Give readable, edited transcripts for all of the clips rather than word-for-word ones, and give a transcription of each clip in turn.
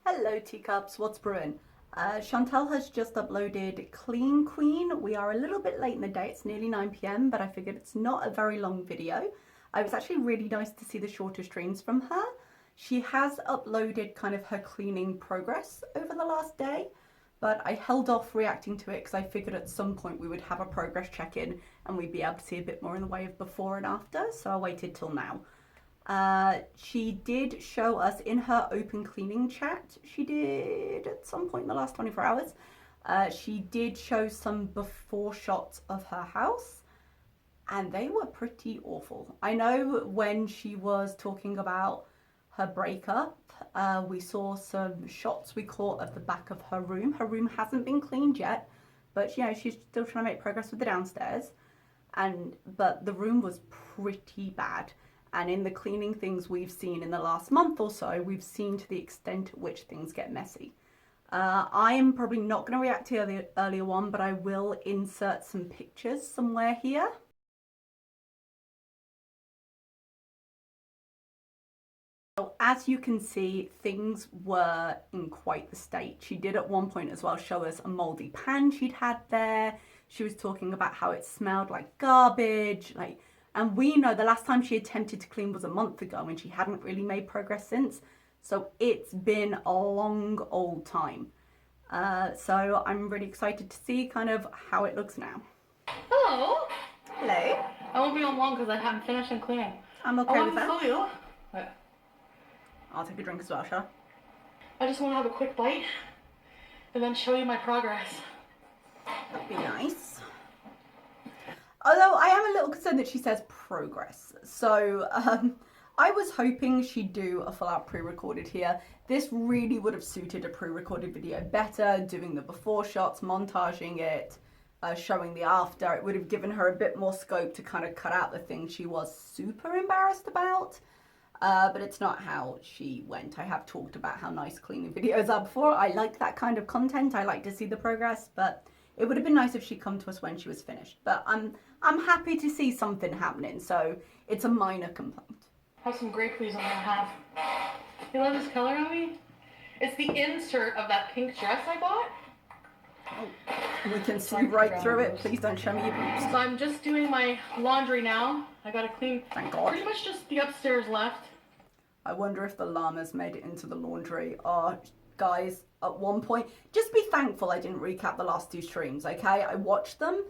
Hello teacups, what's brewing? Chantal has just uploaded Clean Queen. We are a little bit late in the day, it's nearly 9 p.m, but I figured it's not a very long video. It was actually really nice to see the shorter streams from her. She has uploaded kind of her cleaning progress over the last day, but I held off reacting to it because I figured at some point we would have a progress check-in and we'd be able to see a bit more in the way of before and after, so I waited till now. She did show us in her open cleaning chat, she did at some point in the last 24 hours, she did show some before shots of her house and they were pretty awful. I know when she was talking about her breakup, we saw some shots we caught at the back of her room. Her room hasn't been cleaned yet, but you know, she's still trying to make progress with the downstairs. But the room was pretty bad. And in the cleaning things we've seen in the last month or so, we've seen to the extent at which things get messy. I am probably not going to react to the earlier one, but I will insert some pictures somewhere here. So as you can see, things were in quite the state. She did at one point as well show us a mouldy pan she'd had there. She was talking about how it smelled like garbage, and we know the last time she attempted to clean was a month ago and she hadn't really made progress since. So it's been a long old time. So I'm really excited to see kind of how it looks now. Hello. Hello. I won't be on long because I haven't finished cleaning. I'm okay with that. Show you. I'll take a drink as well, shall I just want to have a quick bite and then show you my progress. That'd be nice. Although I am a little concerned that she says progress. So I was hoping she'd do a full out pre-recorded here. This really would have suited a pre-recorded video better, doing the before shots, montaging it, showing the after. It would have given her a bit more scope to kind of cut out the things she was super embarrassed about. But it's not how she went. I have talked about how nice cleaning videos are before. I like that kind of content. I like to see the progress, but it would have been nice if she'd come to us when she was finished. But I'm happy to see something happening, so it's a minor complaint. Have some grape leaves I'm gonna have. You love this color on me? It's the insert of that pink dress I bought. Oh, we can see right through it. Please don't show me your boobs. So I'm just doing my laundry now. I gotta clean. Thank God. Pretty much just the upstairs left. I wonder if the llamas made it into the laundry. Oh, guys, at one point, just be thankful I didn't recap the last two streams, okay? I watched them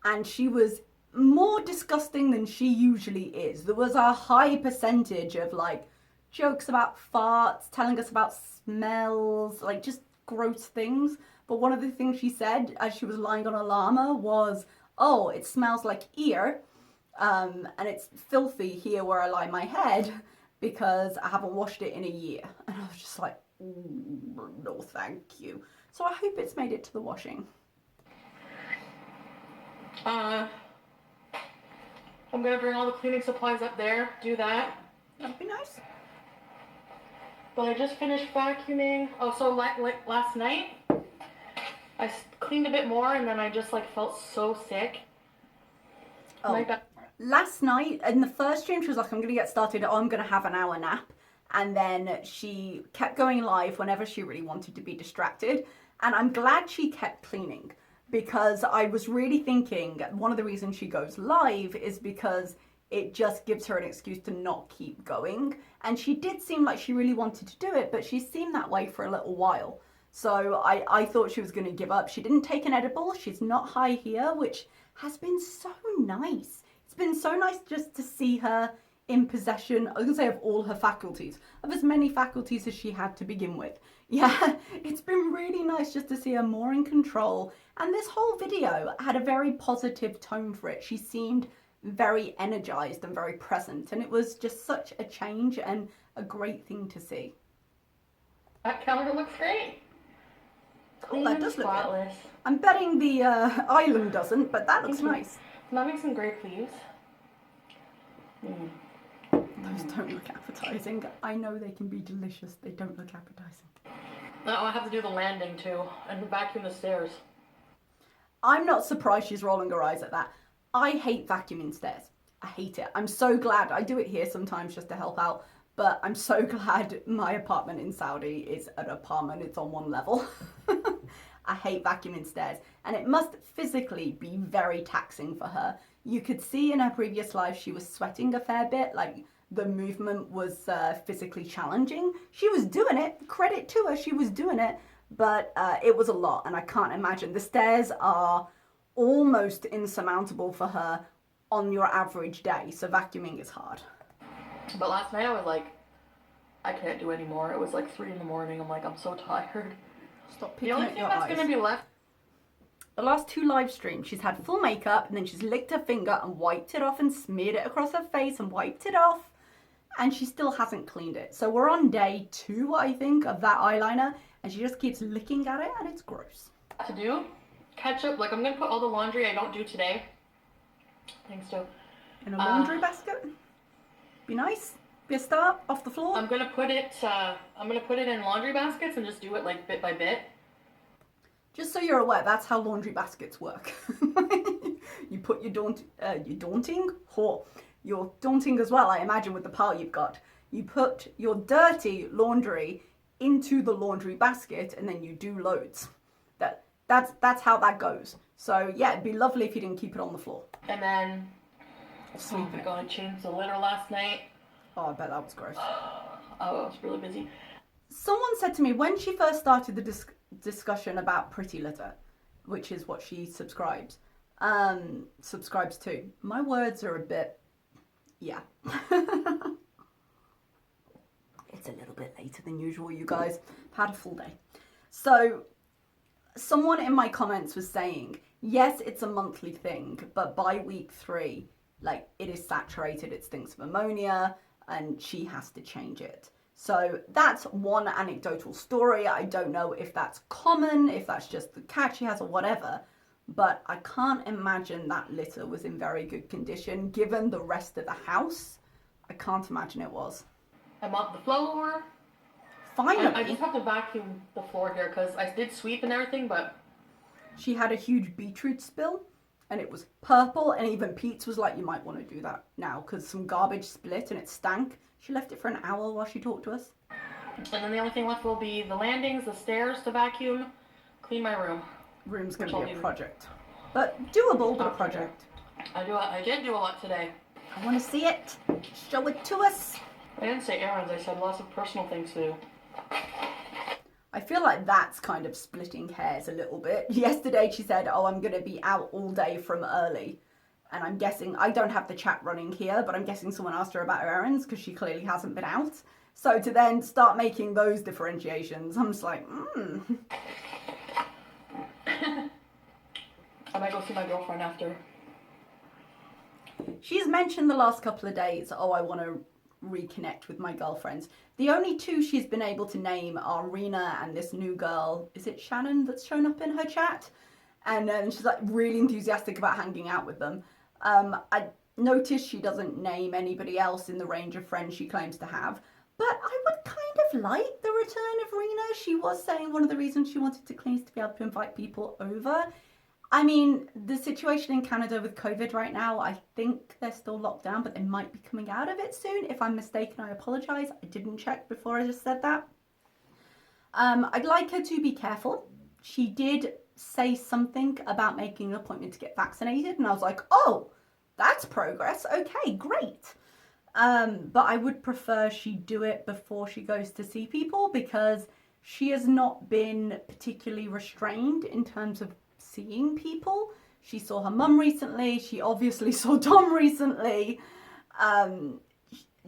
and she was more disgusting than she usually is. There was a high percentage of like jokes about farts, telling us about smells, like just gross things. But one of the things she said as she was lying on a llama was, oh, it smells like ear, and it's filthy here where I lie my head because I haven't washed it in a year. And I was just like, no thank you. So I hope it's made it to the washing. I'm gonna bring all the cleaning supplies up there, do that. That'd be nice. But I just finished vacuuming. Oh, so last night I cleaned a bit more and then I just like felt so sick. Oh, last night in the first stream she was like, I'm gonna get started, I'm gonna have an hour nap. And then she kept going live whenever she really wanted to be distracted. And I'm glad she kept cleaning because I was really thinking one of the reasons she goes live is because it just gives her an excuse to not keep going. And she did seem like she really wanted to do it, but she seemed that way for a little while. So I thought she was going to give up. She didn't take an edible. She's not high here, which has been so nice. It's been so nice just to see her in possession, I was going to say of all her faculties, of as many faculties as she had to begin with. Yeah, it's been really nice just to see her more in control. And this whole video had a very positive tone for it. She seemed very energized and very present. And it was just such a change and a great thing to see. That counter looks great. Clean, that does look good. I'm betting the island doesn't, but that looks nice. I'm having some grape leaves. Those don't look appetizing. I know they can be delicious. They don't look appetizing. Oh, I have to do the landing too and vacuum the stairs. I'm not surprised she's rolling her eyes at that. I hate vacuuming stairs. I hate it. I'm so glad. I do it here sometimes just to help out, but I'm so glad my apartment in Saudi is an apartment. It's on one level. I hate vacuuming stairs, and it must physically be very taxing for her. You could see in her previous life she was sweating a fair bit, like the movement was physically challenging. She was doing it, credit to her, she was doing it, but it was a lot, and I can't imagine. The stairs are almost insurmountable for her on your average day, so vacuuming is hard. But last night I was like, I can't do anymore. It was like 3 in the morning. I'm like, I'm so tired. Stop picking The only at thing your that's eyes. gonna be left. The last 2 live streams, she's had full makeup, and then she's licked her finger and wiped it off and smeared it across her face and wiped it off, and she still hasn't cleaned it. So we're on day 2, I think, of that eyeliner, and she just keeps licking at it, and it's gross. To do, catch up. Like I'm gonna put all the laundry I don't do today. Thanks to. In a laundry basket? Be nice. Be a start off the floor. I'm gonna put it. I'm gonna put it in laundry baskets and just do it like bit by bit. Just so you're aware, that's how laundry baskets work. You put your daunting as well, I imagine, with the pile you've got. You put your dirty laundry into the laundry basket, and then you do loads. That's how that goes. So yeah, it'd be lovely if you didn't keep it on the floor. And then, Sleep oh my god, I changed the litter last night. Oh, I bet that was gross. Oh, I was really busy. Someone said to me when she first started the discussion about Pretty Litter, which is what she subscribes to. My words are a bit, yeah. It's a little bit later than usual, you guys. I've had a full day. So someone in my comments was saying, yes, it's a monthly thing, but by week 3, like, it is saturated, it stinks of ammonia, and she has to change it. So that's one anecdotal story. I don't know if that's common, if that's just the cat she has or whatever, but I can't imagine that litter was in very good condition. Given the rest of the house, I can't imagine it was. I mopped the floor. Finally. I just have to vacuum the floor here because I did sweep and everything, but... She had a huge beetroot spill, and it was purple, and even Pete's was like, you might want to do that now because some garbage split and it stank. She left it for an hour while she talked to us. And then the only thing left will be the landings, the stairs to vacuum, clean my room. Room's going to be a project. But doable, but a project. I did do a lot today. I want to see it. Show it to us. I didn't say errands, I said lots of personal things to do. I feel like that's kind of splitting hairs a little bit. Yesterday she said, oh, I'm going to be out all day from early. And I'm guessing, I don't have the chat running here, but I'm guessing someone asked her about her errands because she clearly hasn't been out. So to then start making those differentiations, I'm just like, I might go see my girlfriend after. She's mentioned the last couple of days, oh, I want to reconnect with my girlfriends. The only 2 she's been able to name are Rena and this new girl, is it Shannon, that's shown up in her chat? And she's like really enthusiastic about hanging out with them. I noticed she doesn't name anybody else in the range of friends she claims to have, but I would kind of like the return of Rena. She was saying one of the reasons she wanted to clean is to be able to invite people over. I mean, the situation in Canada with COVID right now, I think they're still locked down, but they might be coming out of it soon. If I'm mistaken, I apologise. I didn't check before I just said that. I'd like her to be careful. She did say something about making an appointment to get vaccinated, and I was like, oh, that's progress. Okay, great. But I would prefer she do it before she goes to see people because she has not been particularly restrained in terms of seeing people. She saw her mum recently. She obviously saw Tom recently.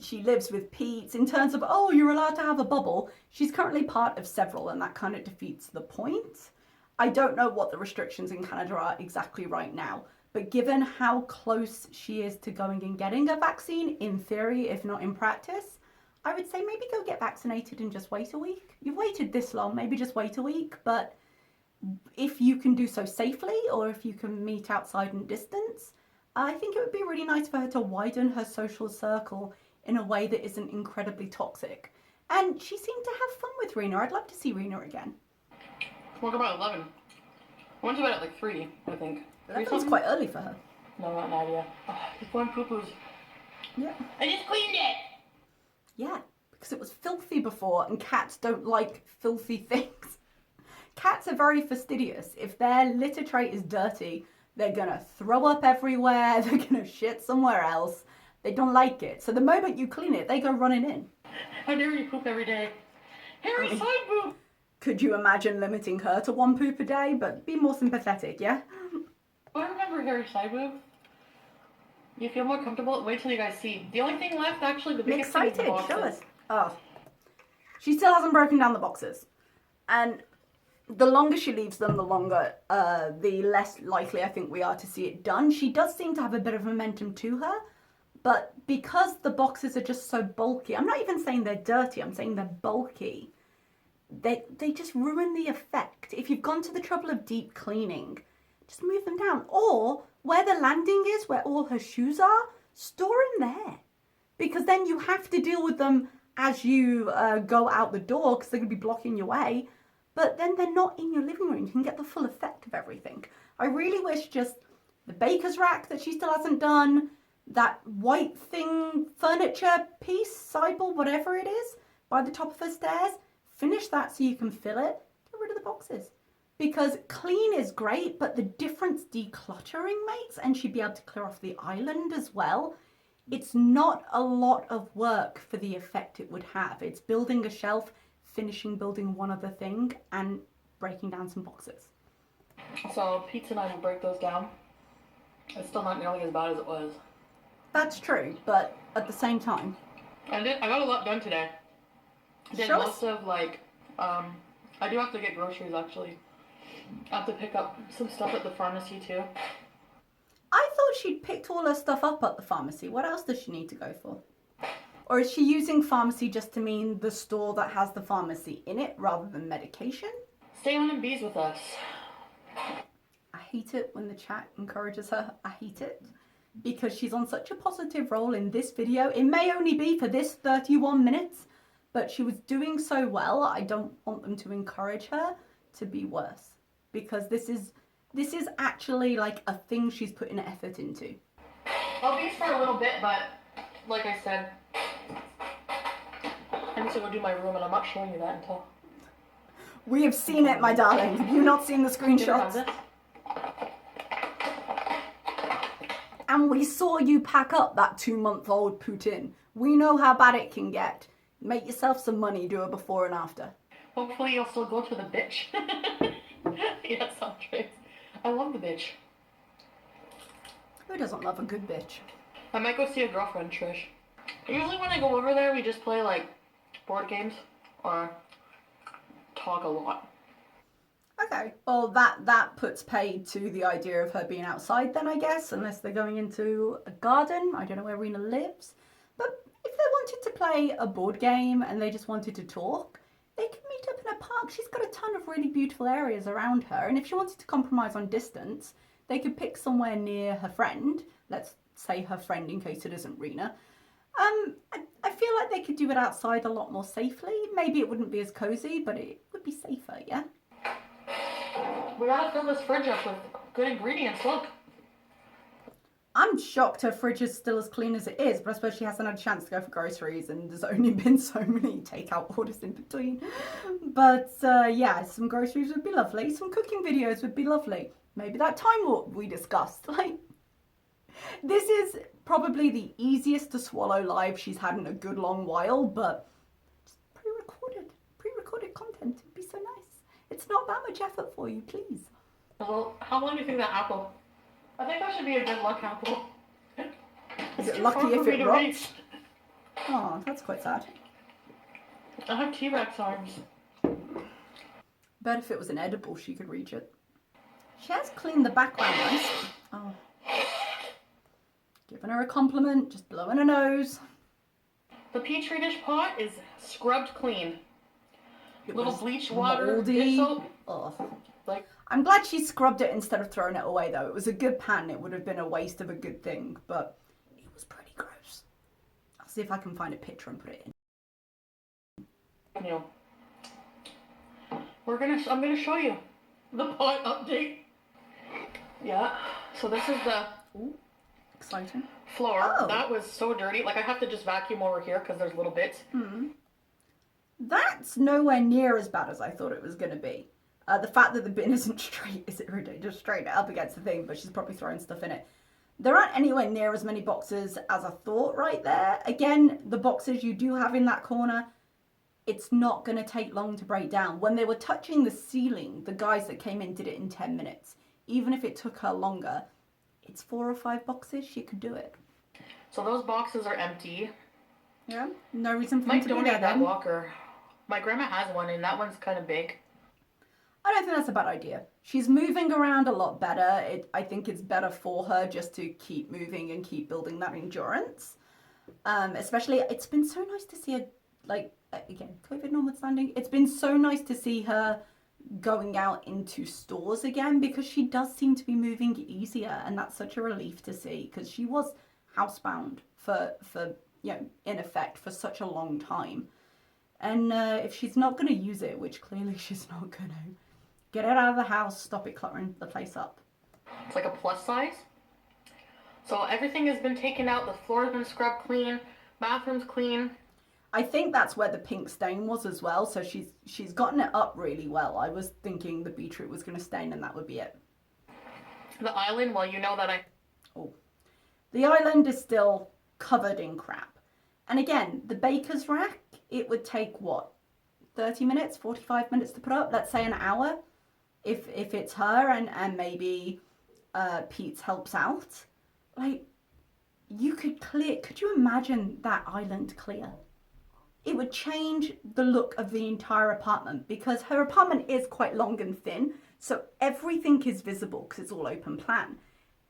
She lives with Pete. In terms of, oh, you're allowed to have a bubble, she's currently part of several, and that kind of defeats the point. I don't know what the restrictions in Canada are exactly right now, but given how close she is to going and getting a vaccine, in theory, if not in practice, I would say maybe go get vaccinated and just wait a week. You've waited this long, maybe just wait a week, but if you can do so safely, or if you can meet outside and distance, I think it would be really nice for her to widen her social circle in a way that isn't incredibly toxic. And she seemed to have fun with Rena. I'd love to see Rena again. Woke up at 11. I went to bed at like 3, I think. 11's quite early for her. No, not Nadia. Oh, he's going poo-poos. Yeah. I just cleaned it. Yeah, because it was filthy before, and cats don't like filthy things. Cats are very fastidious. If their litter tray is dirty, they're gonna throw up everywhere, they're gonna shit somewhere else. They don't like it. So the moment you clean it, they go running in. How dare you poop every day? Hairy side boob! Could you imagine limiting her to 1 poop a day? But be more sympathetic, yeah? I remember hairy side boob. You feel more comfortable? Wait till you guys see. The only thing left, actually, the I'm biggest thing is the excited, show boxes. us. Oh. She still hasn't broken down the boxes. And the longer she leaves them, the less likely I think we are to see it done. She does seem to have a bit of momentum to her, but because the boxes are just so bulky, I'm not even saying they're dirty, I'm saying they're bulky. They just ruin the effect. If you've gone to the trouble of deep cleaning, just move them down. Or where the landing is, where all her shoes are, store them there. Because then you have to deal with them as you go out the door because they're going to be blocking your way. But then they're not in your living room. You can get the full effect of everything. I really wish just the baker's rack that she still hasn't done, that white thing, furniture piece, sideboard, whatever it is, by the top of her stairs, finish that so you can fill it. Get rid of the boxes. Because clean is great, but the difference decluttering makes, and she'd be able to clear off the island as well, it's not a lot of work for the effect it would have. It's building a shelf, finishing building one other thing, and breaking down some boxes. So Pete and I will break those down. It's still not nearly as bad as it was. That's true, but at the same time. I got a lot done today. Did Sure. most of I do have to get groceries actually. I have to pick up some stuff at the pharmacy too. I thought she'd picked all her stuff up at the pharmacy. What else does she need to go for? Or is she using pharmacy just to mean the store that has the pharmacy in it rather than medication? Stay on and bees with us. I hate it when the chat encourages her. I hate it. Because she's on such a positive role in this video. It may only be for this 31 minutes, but she was doing so well. I don't want them to encourage her to be worse. Because this is actually like a thing she's putting effort into. I'll bees for a little bit, but like I said, I need to go do my room and I'm not showing you that until... We have seen it, my darling. Have you not seen the screenshots? And we saw you pack up that 2-month-old Putin. We know how bad it can get. Make yourself some money, do a before and after. Hopefully you'll still go to the bitch. Yes, Andres. I love the bitch. Who doesn't love a good bitch? I might go see a girlfriend, Trish. Usually when I go over there, we just play like board games or talk a lot. Okay, well that puts paid to the idea of her being outside then, I guess, unless they're going into a garden. I don't know where Rena lives. But if they wanted to play a board game and they just wanted to talk, they could meet up in a park. She's got a ton of really beautiful areas around her. And if she wanted to compromise on distance, they could pick somewhere near her friend. Let's say her friend in case it isn't Rena. I feel like they could do it outside a lot more safely. Maybe it wouldn't be as cozy, but it would be safer, yeah? We gotta fill this fridge up with good ingredients, look. I'm shocked her fridge is still as clean as it is, but I suppose she hasn't had a chance to go for groceries and there's only been so many takeout orders in between. But yeah, some groceries would be lovely. Some cooking videos would be lovely. Maybe that time warp we discussed. Like, this is probably the easiest to swallow live she's had in a good long while, but just pre-recorded content would be so nice. It's not that much effort for you, please. Well, how long do you think that apple? I think that should be a good luck apple. Is it lucky if it rots? Oh, that's quite sad. I have T-Rex arms. Bet if it was an edible, she could reach it. She has cleaned the background nicely. Oh. Giving her a compliment, just blowing her nose. The Petri dish pot is scrubbed clean. Little bleach water, moldy. dish soap. Oh. Like, I'm glad she scrubbed it instead of throwing it away, though. It was a good pan. It would have been a waste of a good thing, but it was pretty gross. I'll see if I can find a picture and put it in. you know, I'm gonna show you the pot update. Yeah. So this is the Ooh, exciting. floor. Oh. That was so dirty. Like I have to just vacuum over here because there's little bits. That's nowhere near as bad as I thought it was going to be. The fact that the bin isn't straight is irritating, just straight up against the thing, but she's probably throwing stuff in it. There aren't anywhere near as many boxes as I thought right there. Again, the boxes you do have in that corner, it's not going to take long to break down. When they were touching the ceiling, the guys that came in did it in 10 minutes. Even if it took her longer, it's 4 or 5 boxes, she could do it. So those boxes are empty. Yeah, no reason for them Might to be donate there that then. walker. My grandma has one and that one's kind of big. I don't think that's a bad idea. She's moving around a lot better. I think it's better for her just to keep moving and keep building that endurance. Especially, it's been so nice to see her, like, again, COVID notwithstanding, it's been so nice to see her going out into stores again because she does seem to be moving easier, and that's such a relief to see because she was housebound for you know, in effect for such a long time. And if she's not going to use it, which clearly she's not going to, get it out of the house, stop it cluttering the place up. It's like a plus size. So everything has been taken out. The floor's been scrubbed clean. Bathroom's clean. I think that's where the pink stain was as well. So she's gotten it up really well. I was thinking the beetroot was going to stain and that would be it. The island, well, you know that The island is still covered in crap. And again, the baker's rack, it would take what? 30 minutes, 45 minutes to put up? Let's say an hour. If it's her and maybe Pete's helps out. Like, you could you imagine that island clear? It would change the look of the entire apartment because her apartment is quite long and thin, so everything is visible because it's all open plan.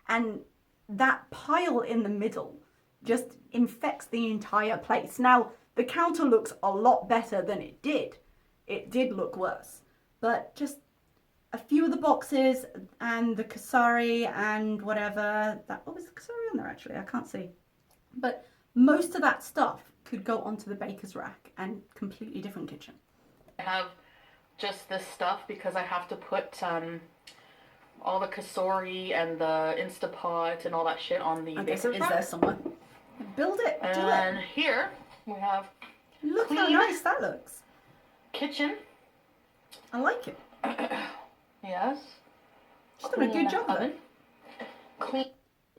And that pile in the middle just infects the entire place. Now, the counter looks a lot better than it did. It did look worse, but just a few of the boxes and the kasari and whatever that, what was the kasari on there actually? I can't see. But most of that stuff could go onto the baker's rack and completely different kitchen. I have just this stuff because I have to put all the kasori and the Instapot and all that shit on the baker's rack. Is there somewhere? Build it, do it. And here we have Look how nice that looks. kitchen. I like it. Yes. She's done a good job of it. Clean.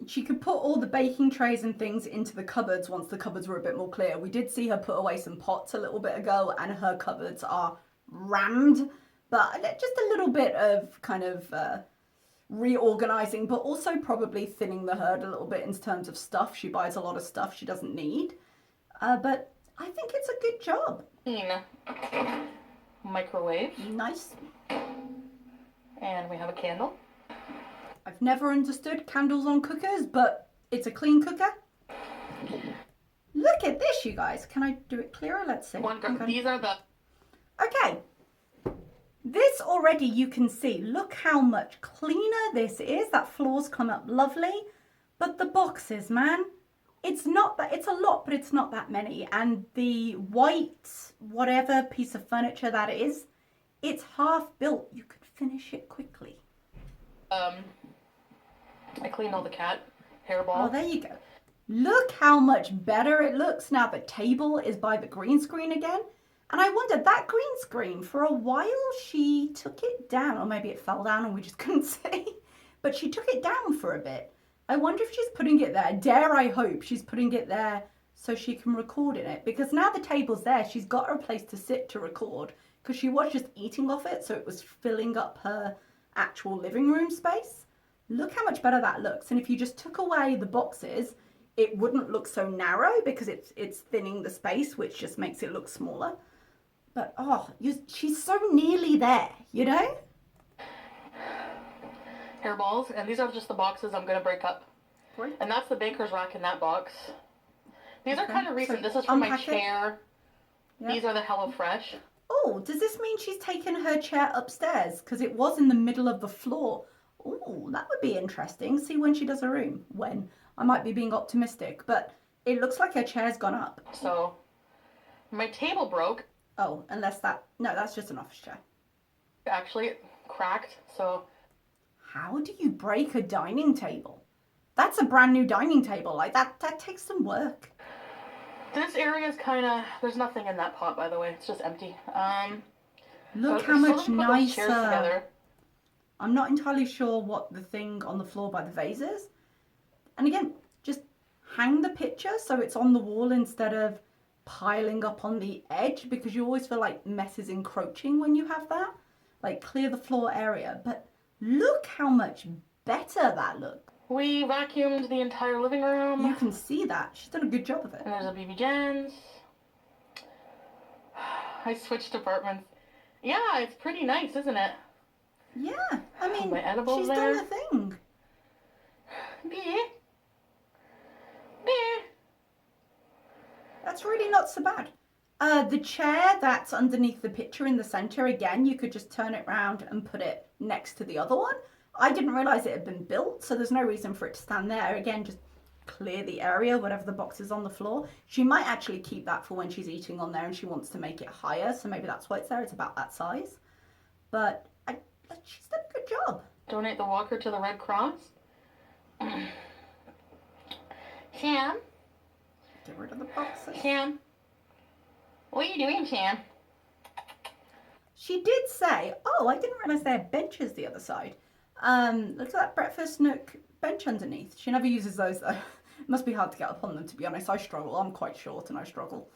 She could put all the baking trays and things into the cupboards once the cupboards were a bit more clear. We did see her put away some pots a little bit ago and her cupboards are rammed. But just a little bit of kind of reorganizing, but also probably thinning the herd a little bit in terms of stuff. She buys a lot of stuff she doesn't need. But I think it's a good job. Clean. Microwave. Nice. And we have a candle. I've never understood candles on cookers, but it's a clean cooker. Look at this, you guys. Can I do it clearer? Let's see. These are the... Okay. This already you can see. Look how much cleaner this is. That floor's come up lovely. But the boxes, man. It's not that, it's a lot, but it's not that many. And the white, whatever piece of furniture that is, it's half built. You could finish it quickly. I cleaned all the cat hairball. Oh, there you go. Look how much better it looks now. The table is by the green screen again. And I wondered, that green screen, for a while she took it down. Or maybe it fell down and we just couldn't see. But she took it down for a bit. I wonder if she's putting it there. Dare I hope she's putting it there so she can record in it. Because now the table's there, she's got a place to sit to record. Because she was just eating off it, so it was filling up her actual living room space. Look how much better that looks. And if you just took away the boxes, it wouldn't look so narrow because it's thinning the space, which just makes it look smaller. But, oh, she's so nearly there, you know? Hairballs. And these are just the boxes I'm going to break up. Great. And that's the baker's rack in that box. These are kind of recent. So this is from my unpack it. chair. Yep. These are the HelloFresh. Oh, does this mean she's taken her chair upstairs? Because it was in the middle of the floor. Oh, that would be interesting. See when she does her room. When. I might be being optimistic, but it looks like her chair's gone up. So, my table broke. Oh, unless that... No, that's just an office chair. Actually, it cracked, so... How do you break a dining table? That's a brand new dining table. Like that takes some work. This area is kind of, there's nothing in that pot, by the way. It's just empty. Look So how I still much didn't put those chairs nicer. together. I'm not entirely sure what the thing on the floor by the vase is. And again, just hang the picture so it's on the wall instead of piling up on the edge, because you always feel like mess is encroaching when you have that. Like clear the floor area. But look how much better that looks. We vacuumed the entire living room. You can see that. She's done a good job of it. And there's a BB Jen's. I switched apartments. Yeah, it's pretty nice, isn't it? Yeah, I mean, my edibles she's there. done the thing. Yeah. Yeah. That's really not so bad. The chair that's underneath the picture in the center, again, you could just turn it around and put it next to the other one. I didn't realize it had been built, so there's no reason for it to stand there. Again, just clear the area, whatever the box is on the floor. She might actually keep that for when she's eating on there and she wants to make it higher, so maybe that's why it's there. It's about that size. But she's done a good job. Donate the walker to the Red Cross. Sam? Get rid of the boxes. Sam? What are you doing, Sam? She did say, oh, I didn't realize they had benches the other side. Look at that breakfast nook bench underneath. She never uses those though. It must be hard to get up on them, to be honest. I struggle. I'm quite short and I struggle.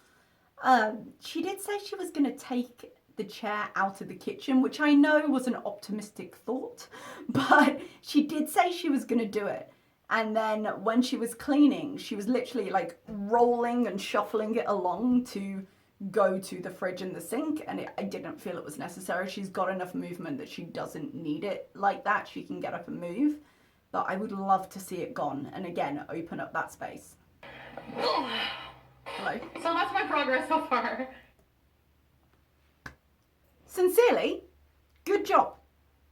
She did say she was going to take the chair out of the kitchen, which I know was an optimistic thought, but she did say she was going to do it. And then when she was cleaning, she was literally like rolling and shuffling it along to go to the fridge and the sink, and I didn't feel it was necessary. She's got enough movement that she doesn't need it like that. She can get up and move, but I would love to see it gone and again open up that space. Hello. So that's my progress so far. Sincerely, good job.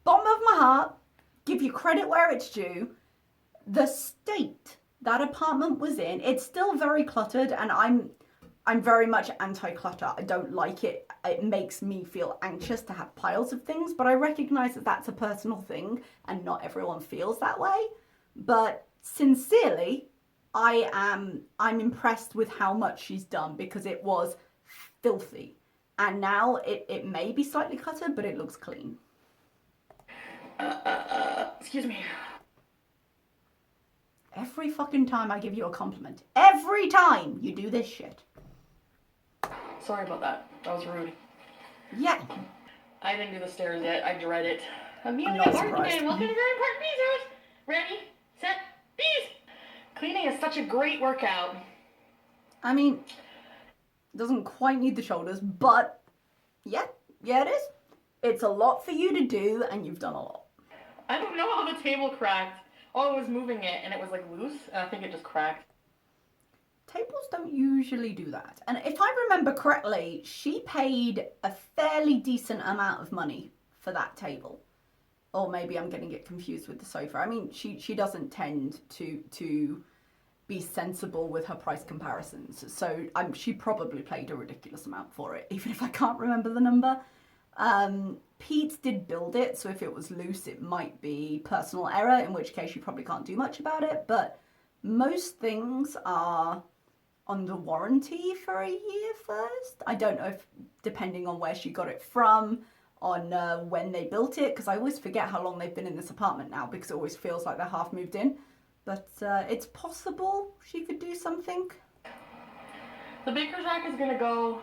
Bottom of my heart, give you credit where it's due. The state that apartment was in, it's still very cluttered, and I'm very much anti-clutter. I don't like it. It makes me feel anxious to have piles of things, but I recognize that that's a personal thing and not everyone feels that way. But sincerely, I'm impressed with how much she's done, because it was filthy. And now it may be slightly cluttered, but it looks clean. Excuse me. Every fucking time I give you a compliment, every time you do this shit. Sorry about that. That was rude. Yeah. I didn't do the stairs yet. I dread it. Amelia not Barton, surprised. welcome to Grand Park Bees House. Ready, set, bees. Cleaning is such a great workout. I mean, doesn't quite need the shoulders, but yeah, it is. It's a lot for you to do, and you've done a lot. I don't know how the table cracked. Oh, I was moving it, and it was like loose, and I think it just cracked. Tables don't usually do that. And if I remember correctly, she paid a fairly decent amount of money for that table. Or maybe I'm getting it confused with the sofa. I mean, she doesn't tend to be sensible with her price comparisons. So she probably paid a ridiculous amount for it, even if I can't remember the number. Pete did build it, so if it was loose, it might be personal error, in which case you probably can't do much about it. But most things are under warranty for a year first. I don't know if, depending on where she got it from, on when they built it, because I always forget how long they've been in this apartment now, because it always feels like they're half moved in. But it's possible she could do something. The baker's rack is gonna go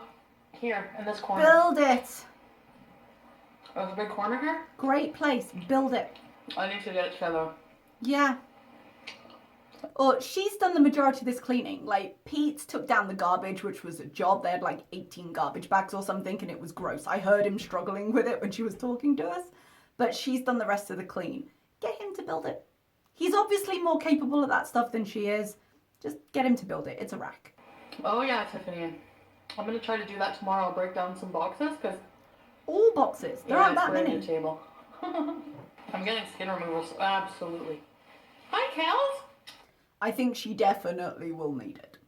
here in this corner. Build it. Oh, there's a big corner here? Great place. Build it. I need to get it together. Yeah. Or she's done the majority of this cleaning. Like, Pete took down the garbage, which was a job. They had like 18 garbage bags or something, and it was gross. I heard him struggling with it when she was talking to us. But she's done the rest of the clean. Get him to build it. He's obviously more capable of that stuff than she is. Just get him to build it. It's a rack. Oh yeah, Tiffany. I'm gonna try to do that tomorrow. I'll break down some boxes, because... All boxes. There aren't that for a many. new table. I'm getting skin removal, so absolutely. Hi, Kels. I think she definitely will need it.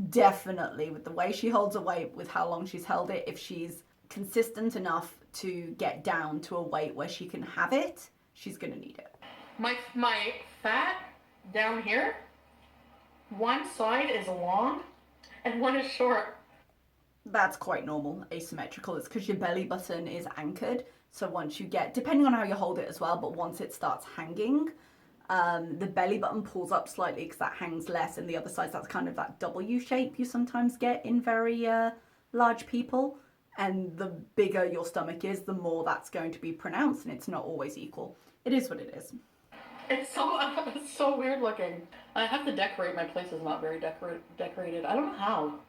Definitely, with the way she holds her weight, with how long she's held it, if she's consistent enough to get down to a weight where she can have it, she's gonna need it. My fat down here, one side is long and one is short. That's quite normal, asymmetrical. It's because your belly button is anchored. So once you get, depending on how you hold it as well, but once it starts hanging, the belly button pulls up slightly because that hangs less, and the other side, that's kind of that W shape you sometimes get in very large people. And the bigger your stomach is, the more that's going to be pronounced, and it's not always equal. It is what it is. It's so weird looking. I have to decorate. My place is not very decorated. I don't know how.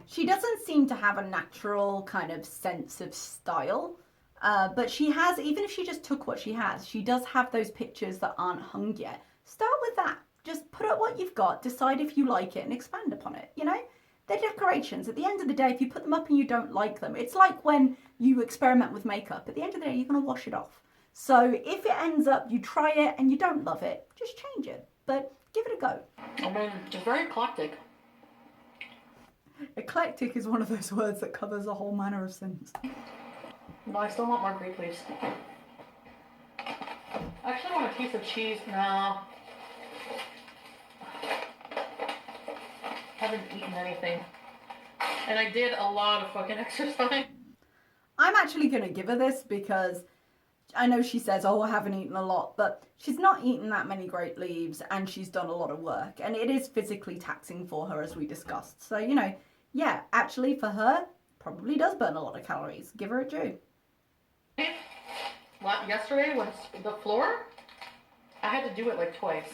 She doesn't seem to have a natural kind of sense of style, but she has, even if she just took what she has, she does have those pictures that aren't hung yet. Start with that. Just put up what you've got, decide if you like it, and expand upon it, you know? They're decorations. At the end of the day, if you put them up and you don't like them, it's like when you experiment with makeup. At the end of the day, you're going to wash it off. So if it ends up, you try it and you don't love it, just change it. But give it a go. I mean, it's very eclectic. Eclectic is one of those words that covers a whole manner of sins. No, I still want more brie, please. I actually want a piece of cheese. No. Haven't eaten anything. And I did a lot of fucking exercise. I'm actually going to give her this because I know she says, oh, I haven't eaten a lot, but she's not eaten that many grape leaves and she's done a lot of work. And it is physically taxing for her, as we discussed. So, you know, yeah, actually for her, probably does burn a lot of calories. Give her a due. Yesterday, when the floor, I had to do it like twice.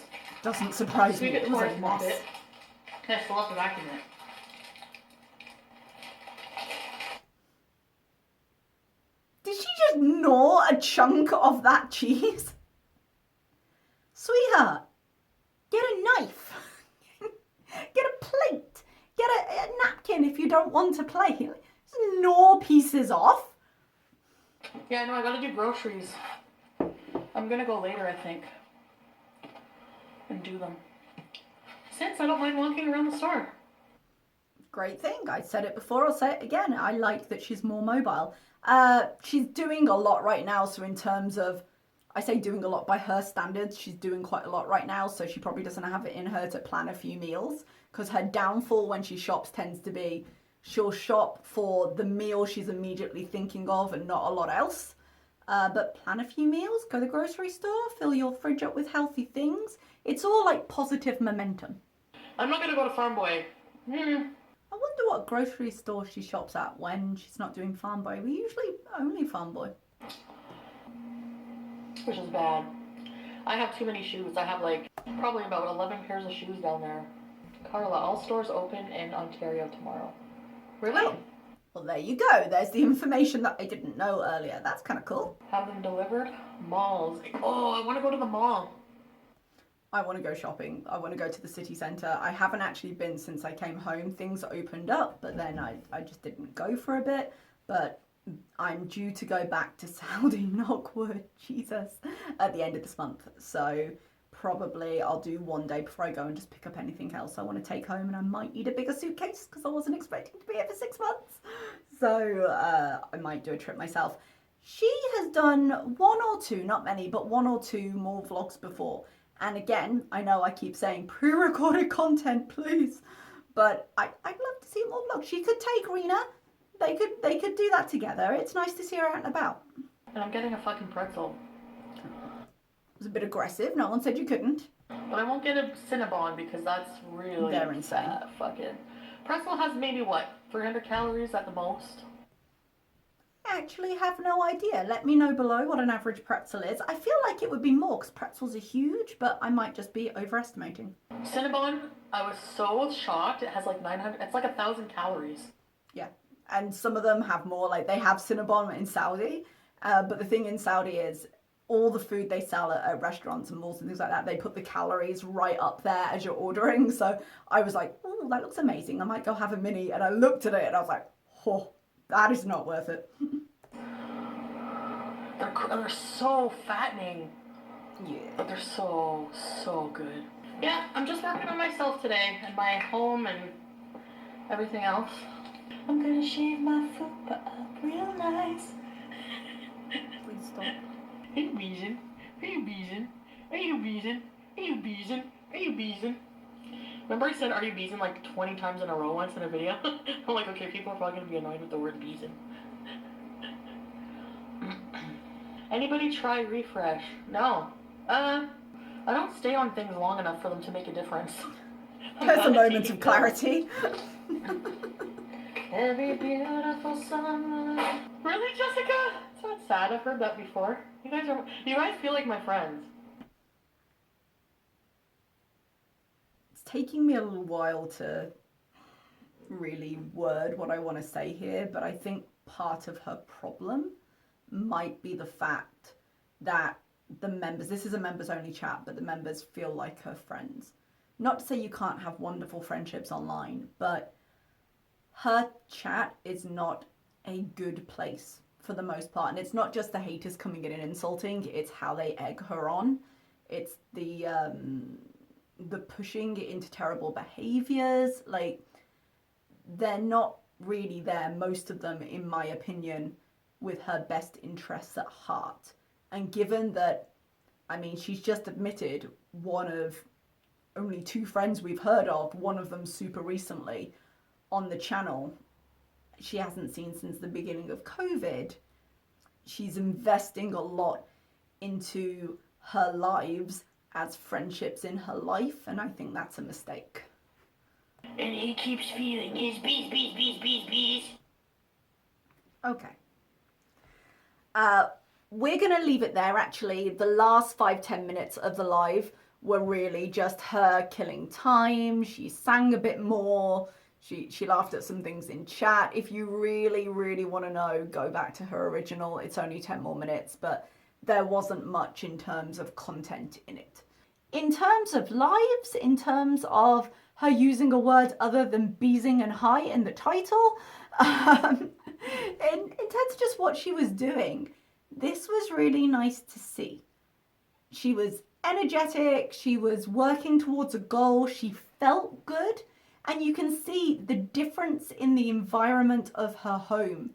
Doesn't surprise me. Sweep it It was twice a and mess. it. And I still have to vacuum it. Did she just gnaw a chunk of that cheese? Sweetheart, get a knife. Get a plate. Get a napkin if you don't want a plate. Just gnaw pieces off. Yeah, no, I gotta do groceries. I'm gonna go later, I think. And do them. Since I don't mind walking around the store. Great thing. I said it before, I'll say it again. I like that she's more mobile. She's doing a lot right now, so in terms of, I say doing a lot by her standards, she's doing quite a lot right now, so she probably doesn't have it in her to plan a few meals, because her downfall when she shops tends to be she'll shop for the meal she's immediately thinking of and not a lot else. But plan a few meals, go to the grocery store, fill your fridge up with healthy things. It's all like positive momentum. I'm not gonna go to Farm Boy. I wonder what grocery store she shops at when she's not doing Farm Boy. We usually only Farm Boy. Which is bad. I have too many shoes. I have like probably about 11 pairs of shoes down there. Carla, all stores open in Ontario tomorrow. Really? Oh. Well, there you go. There's the information that I didn't know earlier. That's kind of cool. Have them delivered? Malls. Oh, I want to go to the mall. I want to go shopping. I want to go to the city centre. I haven't actually been since I came home. Things opened up, but then I just didn't go for a bit. But I'm due to go back to Saudi, knock wood, Jesus, at the end of this month. So probably I'll do one day before I go and just pick up anything else I want to take home, and I might need a bigger suitcase because I wasn't expecting to be here for 6 months. So I might do a trip myself. She has done one or two, not many, but one or two more vlogs before. And again, I know I keep saying pre-recorded content, please, but I'd love to see more vlogs. She could take Rena. They could do that together. It's nice to see her out and about. And I'm getting a fucking pretzel. It was a bit aggressive. No one said you couldn't. But I won't get a Cinnabon because that's really... They're insane. Fucking... Pretzel has maybe, what, 300 calories at the most? I actually have no idea. Let me know below what an average pretzel is. I feel like it would be more because pretzels are huge, but I might just be overestimating. Cinnabon, I was so shocked. It has like 900... It's like 1,000 calories. Yeah. And some of them have more, like they have Cinnabon in Saudi, but the thing in Saudi is all the food they sell at restaurants and malls and things like that, they put the calories right up there as you're ordering. So I was like, oh, that looks amazing. I might go have a mini. And I looked at it and I was like, oh, that is not worth it. They're so fattening. Yeah. But they're so, so good. Yeah, I'm just working on myself today and my home and everything else. I'm gonna shave my foot up real nice. Please stop. Hey, Reason. Hey, Reason. Hey, Reason. Are you beezing? Are you beezing? Remember I said, are you beezing like 20 times in a row once in a video? I'm like, okay, people are probably gonna be annoyed with the word beezing. Anybody try refresh? No. I don't stay on things long enough for them to make a difference. There's a moment of clarity. Every beautiful summer. Really, Jessica? It's not sad. I've heard that before. You guys feel like my friends. It's taking me a little while to really word what I want to say here, but I think part of her problem might be the fact that the members, this is a members only chat, but the members feel like her friends. Not to say you can't have wonderful friendships online, but her chat is not a good place for the most part. And it's not just the haters coming in and insulting, it's how they egg her on. It's the pushing into terrible behaviors. Like, they're not really there, most of them, in my opinion, with her best interests at heart. And given that, I mean, she's just admitted one of only 2 friends we've heard of, one of them super recently, on the channel, she hasn't seen since the beginning of COVID. She's investing a lot into her lives as friendships in her life, and I think that's a mistake. And he keeps feeling his bees. Okay. We're going to leave it there, actually. The last 5-10 minutes of the live were really just her killing time. She sang a bit more. She laughed at some things in chat. If you really, really want to know, go back to her original. It's only 10 more minutes, but there wasn't much in terms of content in it. In terms of lives, in terms of her using a word other than beezing and high in the title, in terms of just what she was doing, this was really nice to see. She was energetic, she was working towards a goal, she felt good, and you can see the difference in the environment of her home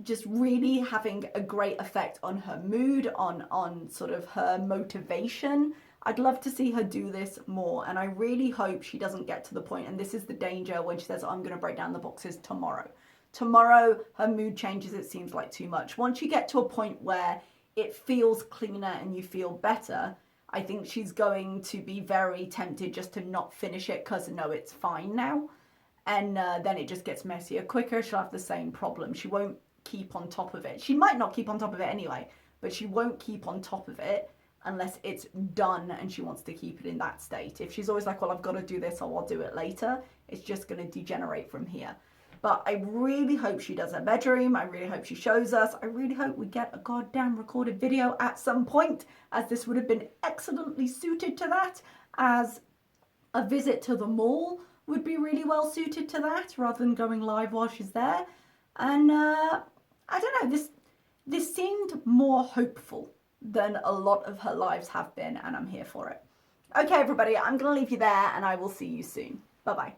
just really having a great effect on her mood, on sort of her motivation. I'd love to see her do this more, and I really hope she doesn't get to the point, and this is the danger when she says, I'm going to break down the boxes tomorrow. Tomorrow, her mood changes, it seems like too much. Once you get to a point where it feels cleaner and you feel better, I think she's going to be very tempted just to not finish it because, no, it's fine now. And then it just gets messier quicker. She'll have the same problem. She won't keep on top of it. She might not keep on top of it anyway, but she won't keep on top of it unless it's done and she wants to keep it in that state. If she's always like, well, I've got to do this or I'll do it later, it's just going to degenerate from here. But I really hope she does her bedroom. I really hope she shows us. I really hope we get a goddamn recorded video at some point, as this would have been excellently suited to that, as a visit to the mall would be really well suited to that, rather than going live while she's there. And I don't know, this seemed more hopeful than a lot of her lives have been, and I'm here for it. Okay, everybody, I'm going to leave you there, and I will see you soon. Bye-bye.